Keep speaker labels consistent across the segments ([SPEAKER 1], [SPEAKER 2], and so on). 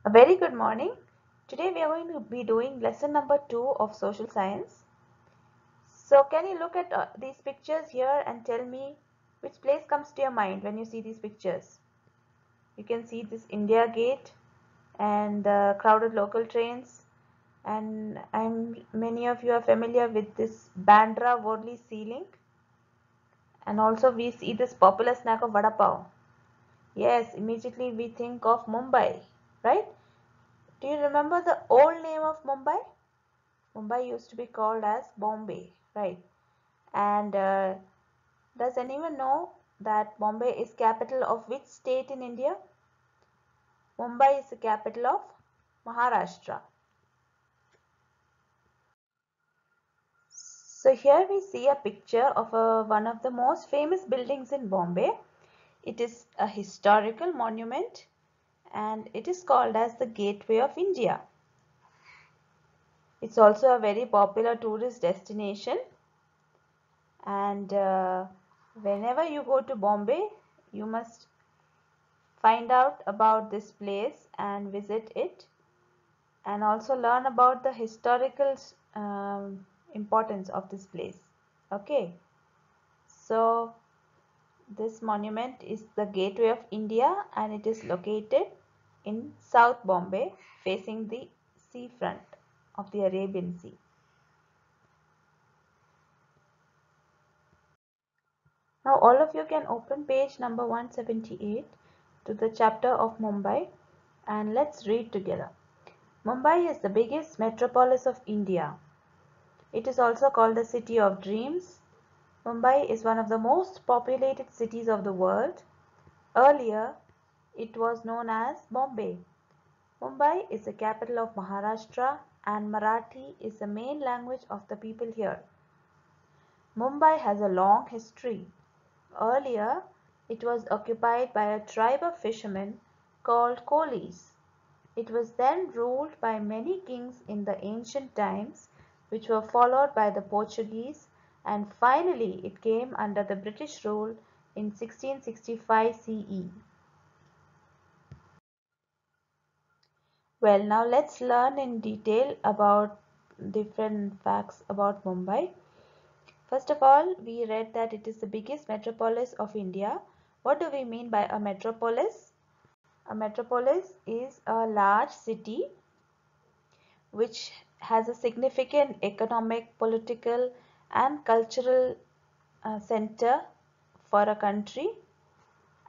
[SPEAKER 1] A very good morning. Today we are going to be doing lesson number 2 of social science. So can you look at these pictures here and tell me which place comes to your mind when you see these pictures? You can see this India Gate and the crowded local trains, and many of you are familiar with this Bandra Worli Sea Link, and also we see this popular snack of vada pav. Yes, immediately we think of Mumbai, right? Do you remember the old name of Mumbai? Mumbai used to be called as Bombay, right? And does anyone know that Bombay is capital of which state in India? Mumbai is the capital of Maharashtra. So here we see a picture of one of the most famous buildings in Bombay. It is a historical monument and it is called as the Gateway of India. It's also a very popular tourist destination, and whenever you go to Bombay, you must find out about this place and visit it, and also learn about the historical importance of this place. Okay, so this monument is the Gateway of India and it is located in South Bombay, facing the seafront of the Arabian Sea. Now all of you can open page number 178 to the chapter of Mumbai, and let's read together. Mumbai is the biggest metropolis of India. It is also called the City of Dreams. Mumbai is one of the most populated cities of the world. Earlier, it was known as Bombay. Mumbai is the capital of Maharashtra and Marathi is the main language of the people here. Mumbai has a long history. Earlier, it was occupied by a tribe of fishermen called Colis. It was then ruled by many kings in the ancient times, which were followed by the Portuguese, and finally it came under the British rule in 1665 CE. Well, now let's learn in detail about different facts about Mumbai. First of all, we read that it is the biggest metropolis of India. What do we mean by a metropolis? A metropolis is a large city which has a significant economic, political, and cultural center for a country,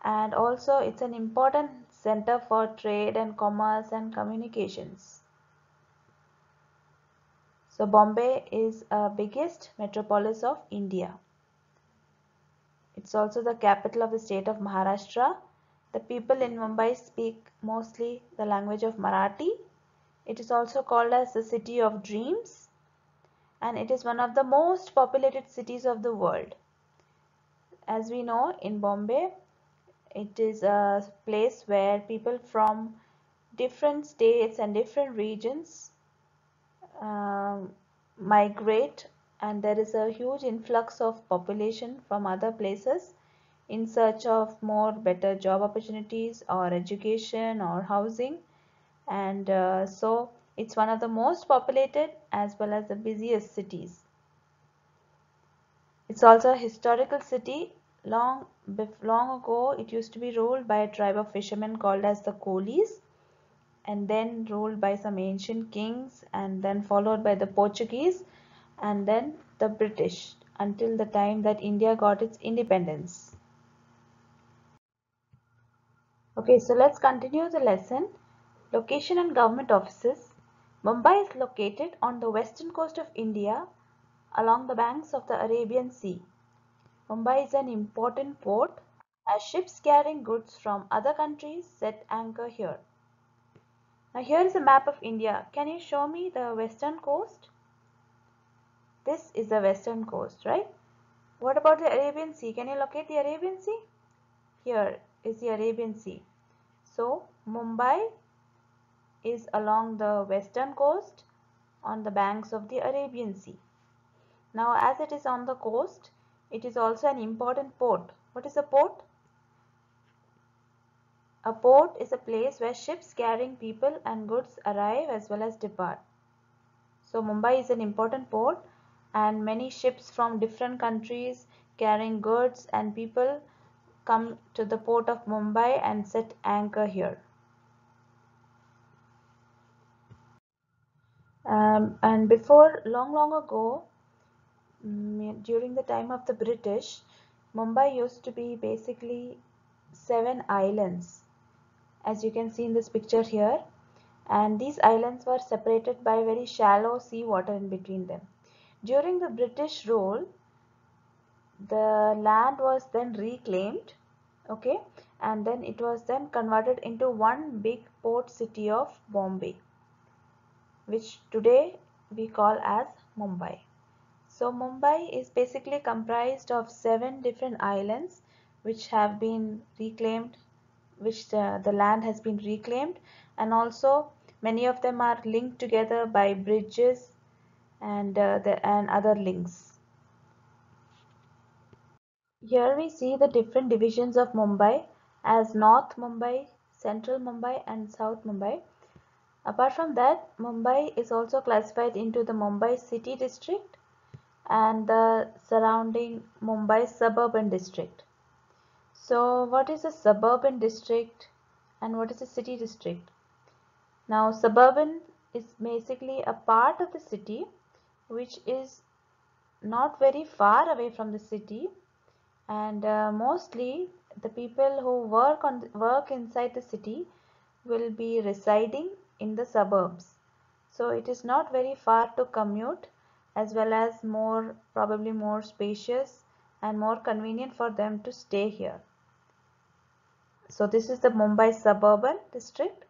[SPEAKER 1] and also it's an important center for trade and commerce and communications. So Bombay is the biggest metropolis of India. It's also the capital of the state of Maharashtra. The people in Mumbai speak mostly the language of Marathi. It is also called as the City of Dreams, and it is one of the most populated cities of the world. As we know, in Bombay, it is a place where people from different states and different regions um, migrate, and there is a huge influx of population from other places in search of more better job opportunities or education or housing, and so it's one of the most populated as well as the busiest cities. It's also a historical city. Long ago, it used to be ruled by a tribe of fishermen called as the Colis, and then ruled by some ancient kings, and then followed by the Portuguese, and then the British, until the time that India got its independence. Okay, so let's continue the lesson. Location and government offices. Mumbai is located on the western coast of India along the banks of the Arabian Sea. Mumbai is an important port as ships carrying goods from other countries set anchor here. Now here is a map of India. Can you show me the western coast? This is the western coast, right? What about the Arabian Sea? Can you locate the Arabian Sea? Here is the Arabian Sea. So Mumbai is along the western coast on the banks of the Arabian Sea. Now as it is on the coast, it is also an important port. What is a port? A port is a place where ships carrying people and goods arrive as well as depart. So Mumbai is an important port, and many ships from different countries carrying goods and people come to the port of Mumbai and set anchor here. And before long ago, during the time of the British, Mumbai used to be basically 7 islands, as you can see in this picture here. And these islands were separated by very shallow sea water in between them. During the British rule, the land was then reclaimed, okay, and then it was then converted into one big port city of Bombay, which today we call as Mumbai. So Mumbai is basically comprised of 7 different islands which have been reclaimed, which the land has been reclaimed, and also many of them are linked together by bridges and other links. Here we see the different divisions of Mumbai as North Mumbai, Central Mumbai and South Mumbai. Apart from that, Mumbai is also classified into the Mumbai city district and the surrounding Mumbai suburban district. So what is a suburban district and what is a city district? Now suburban is basically a part of the city which is not very far away from the city, and mostly the people who work inside the city will be residing in the suburbs. So it is not very far to commute, as well as probably more spacious and more convenient for them to stay here. So this is the Mumbai suburban district,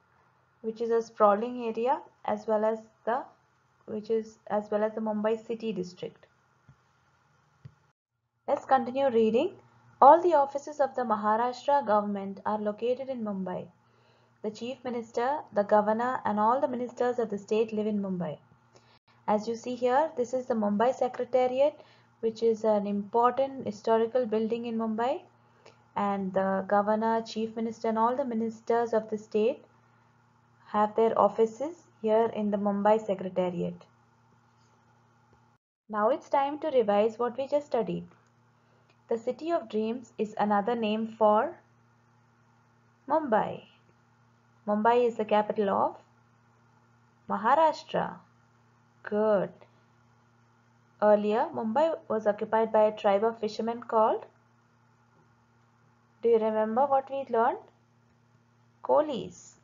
[SPEAKER 1] which is a sprawling area, as well as the Mumbai city district. Let's continue reading. All the offices of the Maharashtra government are located in Mumbai. The chief minister, the governor and all the ministers of the state live in Mumbai. As you see here, this is the Mumbai Secretariat, which is an important historical building in Mumbai, and the governor, chief minister and all the ministers of the state have their offices here in the Mumbai Secretariat. Now it's time to revise what we just studied. The city of dreams is another name for Mumbai. Mumbai is the capital of Maharashtra. Good. Earlier, Mumbai was occupied by a tribe of fishermen called, do you remember what we learned? Coolies.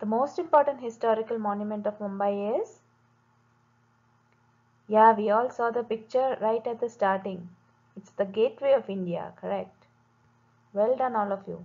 [SPEAKER 1] The most important historical monument of Mumbai is, yeah, we all saw the picture right at the starting. It's the Gateway of India, correct? Well done all of you.